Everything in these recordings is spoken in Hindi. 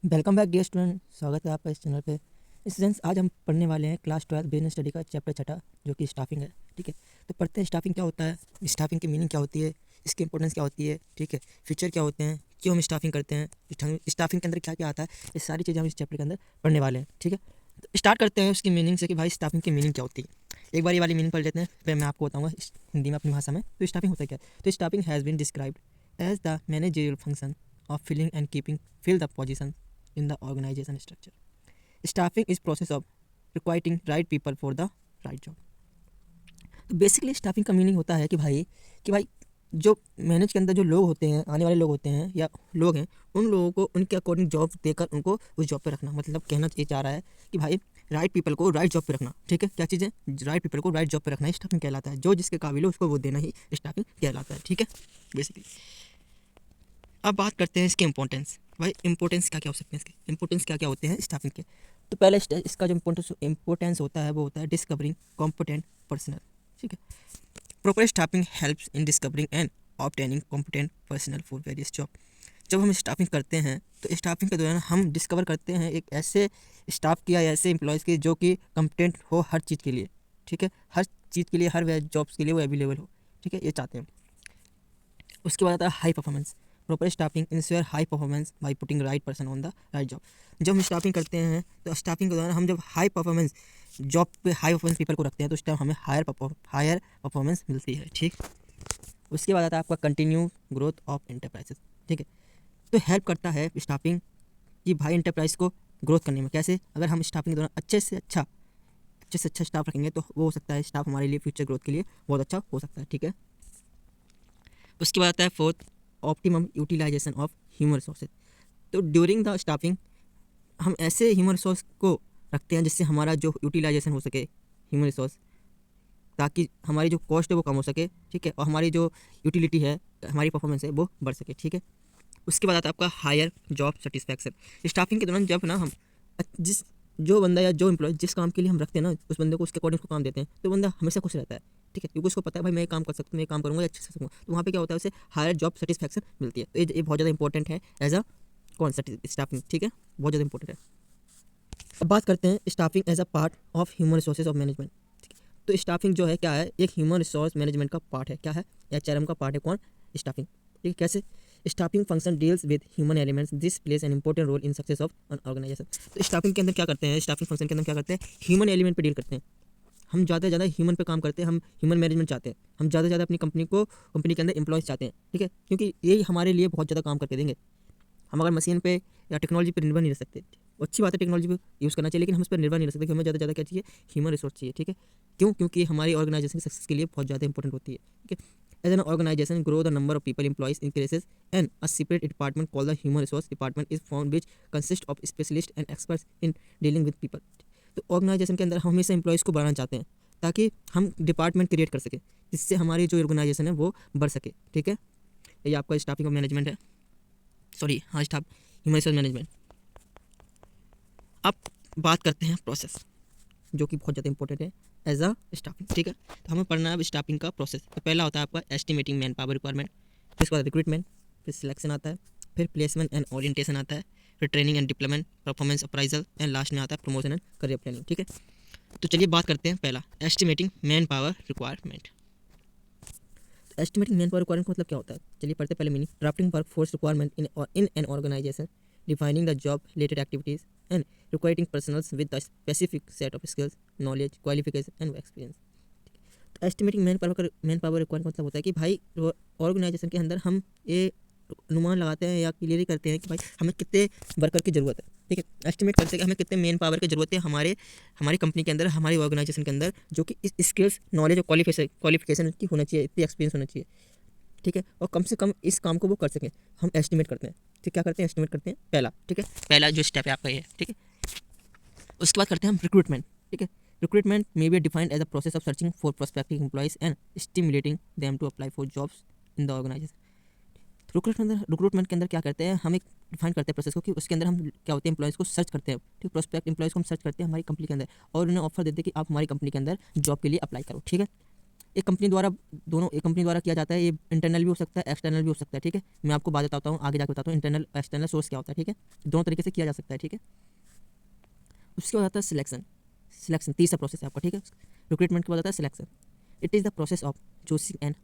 वेलकम बैक डियर स्टूडेंट, स्वागत है आपका इस चैनल पे। स्टूडेंट्स, आज हम पढ़ने वाले हैं क्लास 12 बिजनेस स्टडी का चैप्टर छठा, जो कि स्टाफिंग है। ठीक है, तो पढ़ते हैं स्टाफिंग क्या होता है, स्टाफिंग की मीनिंग क्या होती है, इसकी इंपॉर्टेंस क्या होती है, ठीक है, फीचर क्या होते हैं, क्यों हम स्टाफिंग करते हैं, स्टाफिंग के अंदर क्या क्या आता है, ये सारी चीज़ें हम इस चैप्टर के अंदर पढ़ने वाले हैं। ठीक है, तो स्टार्ट करते हैं उसकी मीनिंग से कि भाई स्टाफिंग की मीनिंग क्या होती है। एक बार ये वाली मीनिंग पढ़ लेते हैं, फिर मैं आपको बताऊँगा हिंदी में अपनी भाषा में तो स्टाफिंग होता है क्या। तो staffing has been described as the managerial function of filling and keeping fill the position in the organization structure. Staffing is process of recruiting right people for the right job. तो बेसिकली स्टाफिंग का मीनिंग होता है कि भाई जो मैनेज के अंदर जो लोग होते हैं, आने वाले लोग होते हैं या लोग हैं, उन लोगों को उनके अकॉर्डिंग जॉब देकर उनको उस जॉब पे रखना। मतलब कहना ये चाह रहा है कि भाई राइट पीपल को राइट जॉब पे रखना। ठीक है, क्या चीज़ है, राइट पीपल को राइट जॉब पे रखना ही स्टाफिंग कहलाता है। जो जिसके काबिल हो उसको वो देना ही स्टाफिंग कहलाता है। ठीक है, बेसिकली अब बात करते हैं इसके इंपॉर्टेंस। भाई इंपॉर्टेंस क्या क्या हो सकते हैं, इसके इंपॉर्टेंस क्या क्या होते हैं स्टाफिंग के। तो पहले इसका जो इंपॉर्टेंस होता है वो होता है डिस्कवरिंग कॉम्पिटेंट पर्सनल। ठीक है, proper staffing helps in discovering and obtaining competent personal for various job. जब हम स्टाफिंग करते हैं तो स्टाफिंग के दौरान हम डिस्कवर करते हैं एक ऐसे स्टाफ की या ऐसे एम्प्लॉयज़ की जो कि कॉम्पिटेंट हो हर चीज़ के लिए। ठीक है, हर चीज़ के लिए, हर जॉब्स के लिए वो अवेलेबल हो। ठीक है, ये चाहते हैं। उसके बाद आता है high performance. Proper staffing ensure high performance by putting right person on the right job. जब हम स्टाफिंग करते हैं तो स्टाफिंग के दौरान हम जब हाई परफॉर्मेंस जॉब पे हाई परफॉर्मेंस पीपल को रखते हैं तो उस टाइम हमें हायर परफॉर्मेंस मिलती है। ठीक, उसके बाद आता है आपका कंटिन्यू ग्रोथ ऑफ एंटरप्राइजेस। ठीक है, तो हेल्प करता है स्टाफिंग कि भाई एंटरप्राइज को ग्रोथ करने में। कैसे, अगर हम स्टाफिंग के दौरान अच्छे से अच्छा स्टाफ रखेंगे तो वो हो सकता है स्टाफ हमारे लिए फ्यूचर ग्रोथ के लिए बहुत अच्छा हो सकता है। ठीक है, उसके बाद आता है fourth, optimum utilisation of human resources. तो ड्यूरिंग द स्टाफिंग हम ऐसे ह्यूमन रिसोर्स को रखते हैं जिससे हमारा जो यूटिलाइजेशन हो सके ह्यूमन रिसोर्स, ताकि हमारी जो कॉस्ट है वो कम हो सके। ठीक है, और हमारी जो यूटिलिटी है, हमारी परफॉर्मेंस है वो बढ़ सके। ठीक है, उसके बाद आता है आपका हायर जॉब सेटिस्फैक्शन। स्टाफिंग के दौरान जब ना हम जिस जो बंदा या जो एम्प्लॉय जिस काम के लिए हम रखते हैं ना, उस बंदे को उसके अकॉर्डिंग उसको काम देते हैं तो बंदा हमेशा खुश रहता है। ठीक है, क्योंकि उसको पता है भाई मैं ये काम कर सकता हूँ, मैं ये काम करूँगा, अच्छे से करूँगा, तो वहाँ पे क्या होता है, उसे हायर जॉब सेटिस्फैक्शन मिलती है। तो ये बहुत ज़्यादा इंपॉर्टेंट है एज अ कॉन्सेप्ट स्टाफिंग। ठीक है, बहुत ज़्यादा इंपॉर्टेंट है। अब बात करते हैं staffing as a part of human resources of management. तो स्टाफिंग जो है क्या है, एक ह्यूमन रिसोर्स मैनेजमेंट का पार्ट है। क्या है, एचआरएम का पार्ट है। कौन, स्टाफिंग। ठीक है, कैसे, staffing function deals with human elements, this place an important role in success of an organisation. तो स्टाफिंग के अंदर क्या करते हैं, स्टाफिंग फंक्शन के अंदर क्या करते हैं, ह्यूमन एलिमेंट पे डील करते हैं। हम ज़्यादा से ज़्यादा ह्यूमन पे काम करते हैं, हम ह्यूमन मैनेजमेंट चाहते हैं, हम ज़्यादा से ज़्यादा अपनी कंपनी के अंदर एम्प्लॉयज़ चाहते हैं। ठीक है, क्योंकि ये हमारे लिए बहुत ज़्यादा काम करके देंगे। हम अगर मशीन पे या टेक्नोलॉजी पे निर्भर नहीं रह सकते। वो अच्छी बात है, टेक्नोलॉजी पे यूज़ करना चाहिए, लेकिन हम उस पर निर्भर नहीं रह सकते, कि हमें ज़्यादा से ज़्यादा क्या चाहिए, ह्यूमन रिसोर्स चाहिए। ठीक है, क्यों, क्योंकि हमारी ऑर्गेनाइजेशन की सक्सेस के लिए बहुत ज़्यादा इंपॉर्टेंट होती है। ठीक है, as an organisation grow the number of people employees increases and a separate department called the human resource department is found which consist of specialist and experts in dealing with people. तो ऑर्गेनाइजेशन के अंदर हम हमेशा एम्प्लॉइज़ को बढ़ाना चाहते हैं ताकि हम डिपार्टमेंट क्रिएट कर सकें, जिससे हमारी जो ऑर्गेनाइजेशन है वो बढ़ सके। ठीक है, ये आपका स्टाफिंग ऑफ मैनेजमेंट है, सॉरी हाँ, स्टाफ ह्यूमन रिसोर्स मैनेजमेंट। अब बात करते हैं प्रोसेस, जो कि बहुत ज़्यादा इंपॉर्टेंट है एज अ स्टाफिंग। ठीक है, तो हमें पढ़ना है अब स्टाफिंग का प्रोसेस। तो पहला होता है आपका एस्टिमेटिंग मैन पावर रिक्वायरमेंट, फिर उसके बाद रिक्रूटमेंट, फिर सिलेक्शन आता है, फिर प्लेसमेंट एंड ओरिएंटेशन आता है, फिर training and deployment, performance appraisal and last में आता है प्रमोशन एंड करियर प्लानिंग। ठीक है, तो चलिए बात करते हैं पहला, estimating man power requirement. Estimating man power requirement का मतलब क्या होता है, चलिए पढ़ते पहले meaning. Drafting work force requirement in an organisation, defining the job related activities and requiring personnels with the specific set of skills, knowledge, qualification and experience. तो एस्टिमेटिंग मैन पावर रिक्वायरमेंट मतलब होता है कि भाई ऑर्गेनाइजेशन के अंदर हम ये अनुमान लगाते हैं या क्लियर करते हैं कि भाई हमें कितने वर्कर की ज़रूरत है। ठीक है, एस्टिमेट करते हैं कि हमें कितने मैन पावर की ज़रूरत है हमारी कंपनी के अंदर, हमारी ऑर्गेनाइजेशन के अंदर, जो कि इस स्किल्स, नॉलेज और क्वालिफिकेशन की होना चाहिए, इतनी एक्सपीरियंस होना चाहिए। ठीक है, और कम से कम इस काम को वो कर सकें, हम एस्टिमेट करते हैं। ठीक, क्या करते हैं, एस्टिमेट करते हैं पहला। ठीक है, पहला जो स्टेप है आपका ये है। ठीक है, उसके बाद करते हैं हम रिक्रूटमेंट। ठीक है, recruitment may be defined as a process of searching for prospective employees and stimulating them to apply for jobs in the organisation. Recruitment के अंदर क्या करते हैं, हम एक डिफाइन करते हैं प्रोसेस को, कि उसके अंदर हम क्या होते हैं, एम्प्लॉइज़ को सर्च करते हैं। ठीक, प्रोस्पेक्ट एम्प्लॉइज़ को हम सर्च करते हैं हमारी कंपनी के अंदर और उन्हें ऑफर देते हैं कि आप हमारी कंपनी के अंदर जॉब के लिए अप्लाई करो। ठीक है, एक कंपनी द्वारा एक कंपनी द्वारा किया जाता है। ये इंटरनल भी हो सकता है, एक्सटर्नल भी हो सकता है, ठीक है। मैं आपको बात बताता हूँ, आगे जाकर बताता हूँ इंटरनल एक्सटर्नल सोर्स क्या होता है, ठीक है। दोनों तरीके से किया जा सकता है, ठीक है। उसके बाद आता है सिलेक्शन तीसरा प्रोसेस है आपका, ठीक है। रिक्रूटमेंट के बाद आता है selection. It is the process of choosing and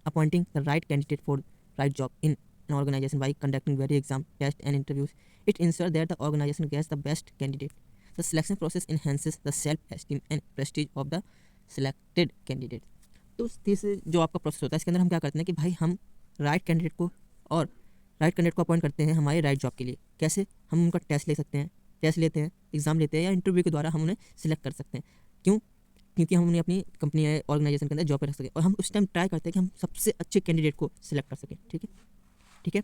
appointing the right candidate for right job in an organization by conducting various exam, tests and interviews. It ensures that the organization gets the best candidate. The selection process enhances the self-esteem and prestige of the selected candidate. तो तीसरे जो आपका प्रोसेस होता है, इसके अंदर हम क्या करते हैं कि भाई हम राइट कैंडिडेट को अपॉइंट करते हैं हमारे राइट जॉब के लिए। कैसे? हम उनका टेस्ट ले सकते हैं, टेस्ट लेते हैं, एग्ज़ाम लेते हैं, या इंटरव्यू के द्वारा हम उन्हें सिलेक्ट कर सकते हैं। क्यों? क्योंकि हम उन्हें अपनी कंपनी या ऑर्गेनाइजेशन के अंदर जॉब पर रख सकें, और हम उस टाइम ट्राई करते हैं कि हम सबसे अच्छे कैंडिडेट को सिलेक्ट कर सकें, ठीक है। ठीक है।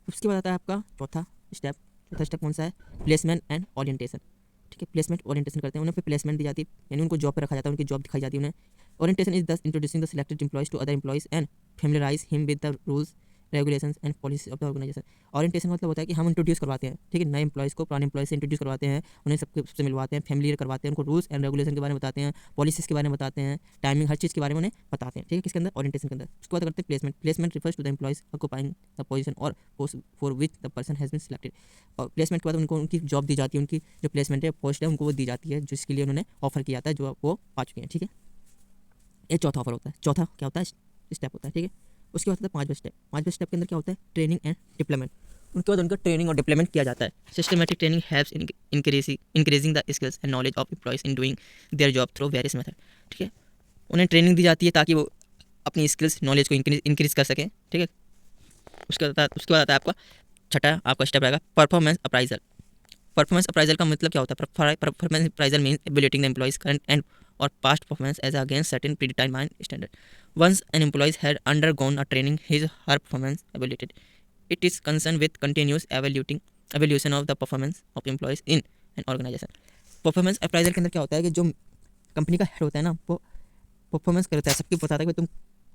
उसके बाद आता है आपका चौथा स्टेप कौन सा है? प्लेसमेंट एंड ओरिएंटेशन, ठीक है। प्लेसमेंट ओरिएंटेशन करते हैं, उन्हें फिर प्लेसमेंट दी जाती है, यानी उनको जॉब पर रखा जाता है, उनकी जॉब दिखाई जाती है उन्हें। Orientation is thus introducing the selected employees to other employees and familiarise him with the rules, regulations and policy of the organisation. Orientation मतलब होता है कि हम इंट्रोड्यूस करवाते हैं, ठीक है, नए एम्प्लॉयज़ को पुराने एम्प्लॉयज़ से इंट्रोड्यूस करवाते हैं, उन्हें सबसे मिलवाते हैं, फैमिलियर करवाते हैं, उनको रूल्स एंड रेगुलेशन के बारे में बताते हैं, पॉलिसीज़ के बारे में बताते हैं, टाइमिंग, हर चीज़ के बारे में उन्हें बताते हैं, ठीक है, किसके अंदर? ओरिएंटेशन के अंदर। उसके बाद करते हैं placement refers to the employees occupying the position or post for which the person has been selected. और प्लेसमेंट के बाद उनको उनकी जॉब दी जाती है, उनकी जो प्लेसमेंट है, पोस्ट है, उनको वो दी जाती है जिसके लिए उन्होंने ऑफर किया था, जो वो पा चुके हैं, ठीक है। ये चौथा ऑफर होता है। चौथा क्या होता है? स्टेप होता है, ठीक है। उसके बाद होता है पाँचवें स्टेप के अंदर क्या होता है? Training and deployment. उनके बाद उनका ट्रेनिंग और डिप्लॉयमेंट किया जाता है। Systematic training helps increasing the skills and knowledge of employees in doing their job through various method, ठीक है। उन्हें ट्रेनिंग दी जाती है ताकि वो अपनी स्किल्स, नॉलेज को इंक्रीज कर सकें, ठीक है। उसके बाद आता है आपका छठा आपका स्टेप रहेगा परफॉर्मेंस अप्राइजल। परफॉर्मेंस अप्राइजल का मतलब क्या होता है? Performance appraisal means evaluating the employees current and or past performance as against certain predetermined standard. Once an employee had undergone a training, his or her performance evaluated. It is concerned with continuous evaluation of the performance of employees in an organization. Performance appraisal के अंदर क्या होता है कि जो कंपनी का हेड होता है ना, वो परफॉर्मेंस करता है, सबको बताता है कि तुम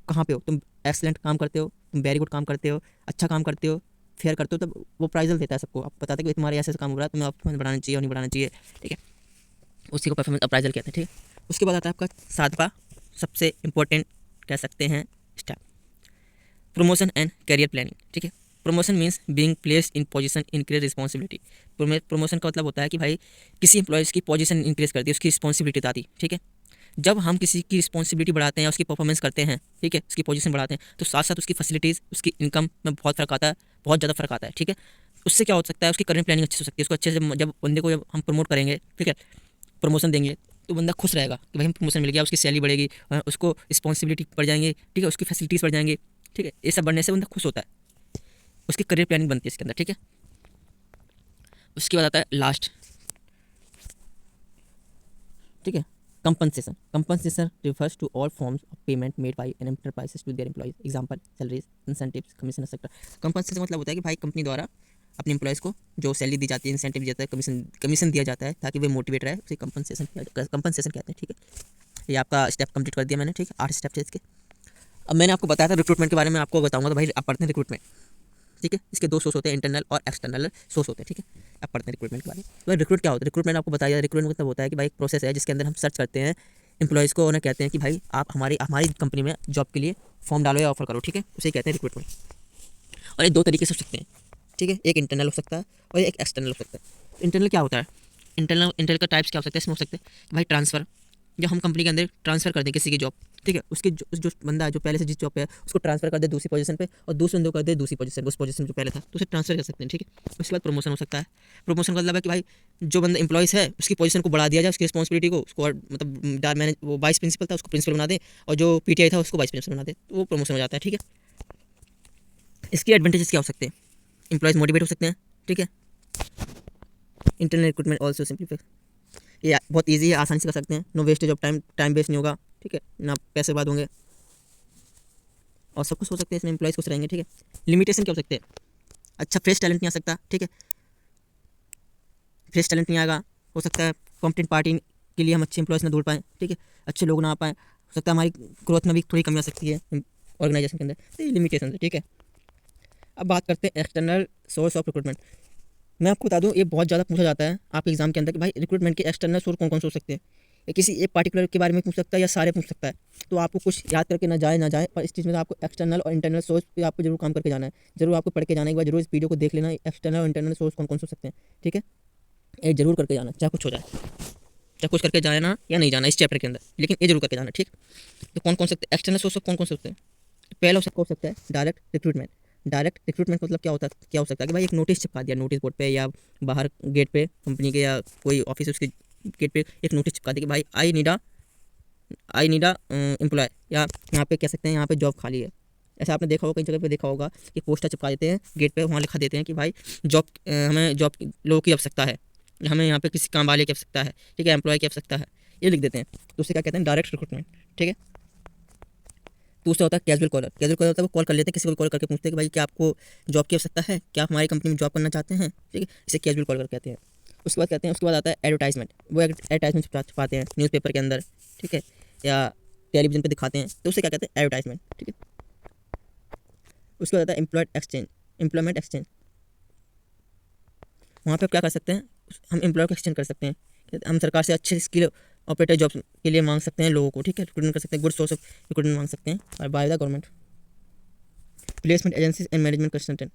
कहाँ पे हो, तुम एक्सलेंट काम करते हो, तुम वेरी गुड काम करते हो, अच्छा काम करते हो, फेयर करते हो, तब वो अप्राइजल देता है सबको। आप बताते हैं कि तुम्हारे ऐसे काम हो रहा है, तुम्हें परफॉर्मेंस बढ़ाना चाहिए और नहीं बढ़ाना चाहिए, ठीक है। उसी को परफॉर्मेंस अप्राइजल कहते हैं, ठीक है। उसके बाद आता है आपका सातवां सबसे इम्पोर्टेंट कह सकते हैं step, promotion and career planning, ठीक है। Promotion means being placed in position increase responsibility. Promotion का मतलब होता है कि भाई किसी एम्प्लॉयज़ की पोजीशन इंक्रीज करती है, उसकी रिस्पॉन्सिबिलिटी आती, ठीक है। जब हम किसी की रिस्पॉन्सिबिलिटी बढ़ाते हैं, उसकी परफॉर्मेंस करते हैं, ठीक है, उसकी पोजीशन बढ़ाते हैं, तो साथ साथ उसकी फैसिलिटीज़, उसकी इनकम में बहुत फ़र्क आता है, बहुत ज़्यादा फ़र्क आता है, ठीक है। उससे क्या हो सकता है? उसकी करियर प्लानिंग अच्छी हो सकती है। उसको अच्छे से जब बंदे को जब हम प्रमोट करेंगे, ठीक है, प्रमोशन देंगे, तो बंदा खुश रहेगा कि भाई हम प्रमोशन मिल गया, उसकी सैलरी बढ़ेगी, उसको रिस्पॉन्सिबिलिटी बढ़ जाएंगे, ठीक है, उसकी फैसिलिटीज़ बढ़ जाएंगी, ठीक है। ये सब बढ़ने से बंदा खुश होता है, उसकी करियर प्लानिंग बनती है इसके अंदर, ठीक है। उसके बाद आता है लास्ट, ठीक है, compensation refers to all forms of payment made by an enterprises to their employees, example salaries, incentives, commission etcetera. Compensation मतलब होता है कि भाई कंपनी द्वारा अपने एम्प्लॉयज़ को जो सैलरी दी जाती है, इंसेंटिव दिया जाता है, कमीशन दिया जाता है, ताकि वे मोटिवेट रहे, उसे कंपनसेशन कहते हैं, ठीक है। ये आपका स्टेप कंप्लीट कर दिया मैंने, ठीक है। 8 स्टेप थे इसके। अब मैंने आपको बताया था रिक्रूटमेंट के बारे में, आपको बताऊंगा, तो भाई आप पढ़ते हैं रिक्रूटमेंट, ठीक है। इसके 2 सोर्स होते हैं, इंटरनल और एक्सटर्नल सोर्स होते हैं, ठीक है। आप पढ़ते हैं रिक्रूटमेंट के बारे में। तो रिक्रूट क्या होता है? रिक्रूटमेंट आपको बताया, रिक्रूटमेंट मतलब होता है कि भाई एक प्रोसेस है जिसके अंदर हम सर्च करते हैं एम्प्लॉयज़ को, उन्हें कहते हैं कि भाई आप हमारी कंपनी में जॉब के लिए फॉर्म डालो या ऑफर करो, ठीक है, उसे कहते हैं रिक्रूटमेंट। और ये 2 तरीके से हो सकते हैं, ठीक है। एक इंटरनल हो सकता है और एक एक्सटर्नल हो सकता है। इंटरनल क्या होता है? इंटरनल का टाइप्स क्या हो सकता है? इसमें हो सकते हैं भाई ट्रांसफ़र, जब हम कंपनी के अंदर ट्रांसफ़र कर दें किसी की जॉब, ठीक है, उसकी जो बंदा जो पहले से जिस जॉब पे है उसको ट्रांसफ़र कर दे दूसरी पोजीशन पे, और दूसरे बंदे को कर दे दूसरी पोजीशन, उस पोजीशन जो पहले था, तो उसे ट्रांसफ़र कर सकते हैं, ठीक है। उसके बाद प्रमोशन हो सकता है। प्रमोशन का मतलब है कि भाई जो बंदा एम्प्लॉयज़ है उसकी पोजीशन को बढ़ा दिया जाए, उसकी रिस्पॉन्सिबिलिटी को, उसको मतलब मैनेज, वो वाइस प्रिंसिपल था उसको प्रिंसिपल बना दे, और जो पीटीआई था उसको वाइस प्रिंसिपल बना दे, तो वो प्रमोशन हो जाता है, ठीक है। इसकी एडवांटेजेस क्या हो सकते हैं? एम्प्लॉयज़ मोटिवेट हो सकते हैं, ठीक है। इंटरनल रिक्रूटमेंट ऑल्सो सिंपलीफाई, ये बहुत ईजी है, आसानी से कर सकते हैं, no wastage of time waste नहीं होगा, ठीक है, ना पैसे बर्बाद होंगे, और सब कुछ हो सकते हैं इसमें, एम्प्लॉयज़ खुश रहेंगे, ठीक है। लिमिटेशन क्या हो सकते हैं? अच्छा फ्रेश टैलेंट नहीं आ सकता, ठीक है, फ्रेश टैलेंट नहीं आएगा, हो सकता है कॉम्पिटेंट पार्टी के लिए हम अच्छे एम्प्लॉयज़ ना ढूंढ पाएँ, ठीक है, अच्छे लोग ना आ पाएँ, हो सकता है हमारी ग्रोथ में भी थोड़ी कमी आ सकती है ऑर्गेनाइजेशन के अंदर, तो ये लिमिटेशन है, ठीक है। अब बात करते हैं एक्सटर्नल सोर्स ऑफ रिक्रूटमेंट। मैं आपको बता दूं, ये बहुत ज़्यादा पूछा जाता है आपके एग्जाम के अंदर कि भाई रिक्रूटमेंट के एक्सटर्नल सोर्स कौन कौन से हो सकते हैं। या किसी एक पार्टिकुलर के बारे में पूछ सकता है या सारे पूछ सकता है। तो आपको कुछ याद करके ना जाए पर इस चीज़ में आपको एक्सटर्नल और इंटरनल सोर्स पे आपको जरूर काम करके जाना है। जरूर आपको पढ़ के जाने के बाद जरूर इस वीडियो को देख लेना, एक्सटर्नल और इंटरनल सोर्स कौन कौन से हो सकते हैं, ठीक है। ये जरूर करके जाना, चाहे कुछ हो जाए, चाहे कुछ करके जाना या नहीं जाना इस चैप्टर के अंदर, लेकिन ये जरूर करके जाना, ठीक। तो कौन कौन सकते हैं एक्सटर्नल सोर्स कौन कौन से सकते हैं। पहला हो सकता है डायरेक्ट रिक्रूटमेंट। डायरेक्ट रिक्रूटमेंट मतलब क्या हो सकता है कि भाई एक नोटिस चिपका दिया नोटिस बोर्ड पे या बाहर गेट पे कंपनी के या कोई ऑफिस उसके गेट पे एक नोटिस चिपका दिया कि भाई आई नीड एम्प्लॉय, या यहाँ पे कह सकते हैं यहाँ पे जॉब खाली है। ऐसा आपने देखा होगा, कई जगह पे देखा होगा कि पोस्टर चिपका देते हैं गेट पे, वहाँ लिखा देते हैं कि भाई हमें जॉब लोगों की आवश्यकता है, हमें यहाँ पे किसी काम वाले की आवश्यकता है, ठीक है, एम्प्लॉय की आवश्यकता है, ये लिख देते हैं। तो उससे क्या कहते हैं डायरेक्ट रिक्रूटमेंट, ठीक है। दूसरा होता है कैजुअल कॉलर। कैजुअल कॉलर होता है वो कॉल कर लेते हैं, किसी को कॉल करके पूछते हैं कि भाई क्या आपको जॉब की आवश्यकता है, क्या आप हमारी कंपनी में जॉब करना चाहते हैं, ठीक है, इसे कैजुअल कॉलर कहते हैं। उसके बाद आता है एडवर्टाइजमेंट। वो एडवर्टाइजमेंट छुपाते हैं न्यूज़पेपर के अंदर, ठीक है, या टेलीविजन पे दिखाते हैं, तो उसे क्या कहते हैं एडवर्टाइजमेंट, ठीक है। उसके बाद आता है एम्प्लॉयमेंट एक्सचेंज। वहाँ पे क्या कर सकते हैं, हम एम्प्लॉय को एक्सचेंज कर सकते हैं, हम सरकार से अच्छे स्किल ऑपरेटर जॉब के लिए मांग सकते हैं लोगों को, ठीक है, रिक्रूटमेंट कर सकते हैं, गुड सोर्स ऑफ रिक्रूटमेंट मांग सकते हैं और by the government. Placement agencies and management consultant.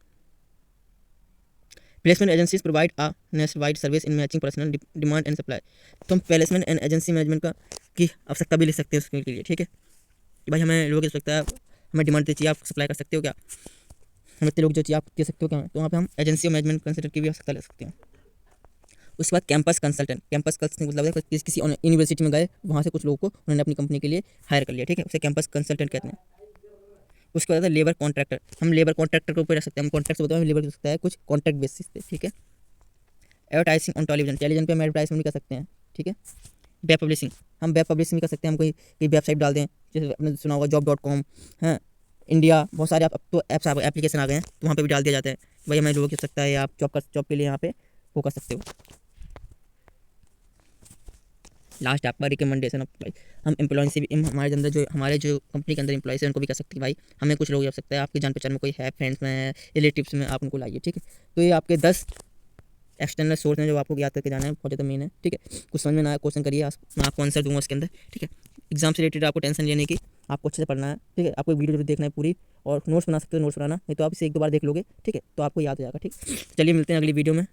Placement agencies provide a national wide service in matching personal demand and supply. तो हम प्लेसमेंट एंड एजेंसी मैनेजमेंट की आवश्यकता भी ले सकते हैं उसके लिए, ठीक है, कि भाई हमें लोगों की आवश्यकता है, हमें डिमांड चाहिए, आप सप्लाई कर सकते हो क्या, हमें इतने लोग जो चाहिए आप दे सकते हो क्या, तो वहाँ पे हम एजेंसी और मैनेजमेंट कंसल्टेंट की भी आवश्यकता ले सकते हैं। उसके बाद कैंपस कंसल्टेंट। कैंपस कंसल्टेंट मतलब है किसी यूनिवर्सिटी में गए, वहाँ से कुछ लोगों को उन्होंने अपनी कंपनी के लिए हायर कर लिया, ठीक है, उसे कैंपस कंसल्टेंट कहते हैं। उसके बाद लेबर कॉन्ट्रैक्टर। हम लेबर कॉन्ट्रैक्टर के ऊपर रख सकते हैं, हम कॉन्ट्रैक्ट से बताओ लेबर हो सकता है कुछ कॉन्ट्रैक्ट बेसिस पे, ठीक है। एडवर्टाइजिंग ऑन टेलीविजन पे हम एडवर्टाइजमेंट भी कर सकते हैं, ठीक है। वेब पब्लिशिंग, हम वेब पब्लिशिंग भी कर सकते हैं, हम कोई वेबसाइट डाल दें, जैसे आपने सुना होगा job.com है, इंडिया, बहुत सारे अब तो ऐप्स एप्लीकेशन आ गए हैं, तो वहाँ पे भी डाल दिया जाता है भाई हमें लोगों की आवश्यकता है, आप जॉब के लिए यहाँ पे वो कर सकते हो। लास्ट आपका रिकमेंडेशन ऑफ भाई, हम एम्प्लॉय से भी हमारे जो कंपनी के अंदर एम्प्लॉयज़ हैं उनको भी कह सकते हैं भाई हमें कुछ लोग हो सकता है, आपकी जान पहचान में कोई है, फ्रेंड्स में, रिलेटिव्स में, आप उनको लाइए, ठीक है। तो ये आपके 10 एक्सटर्नल सोर्स हैं जो आपको याद करके जाना है, बहुत ज़्यादा मेन है, ठीक है। कुछ समझ में ना आया क्वेश्चन करिए, मैं आपको आंसर दूंगा उसके अंदर, ठीक है। एग्जाम से रिलेटेड आपको टेंशन लेने की, आपको अच्छे से पढ़ना है, ठीक है। आपको वीडियो जरूर देखना है पूरी, और नोट्स बना सकते हो, नोट्स बनाना नहीं तो आप इसे एक दो बार देख लोगे, ठीक है, तो आपको याद हो जाएगा, ठीक। चलिए मिलते हैं अगली वीडियो में।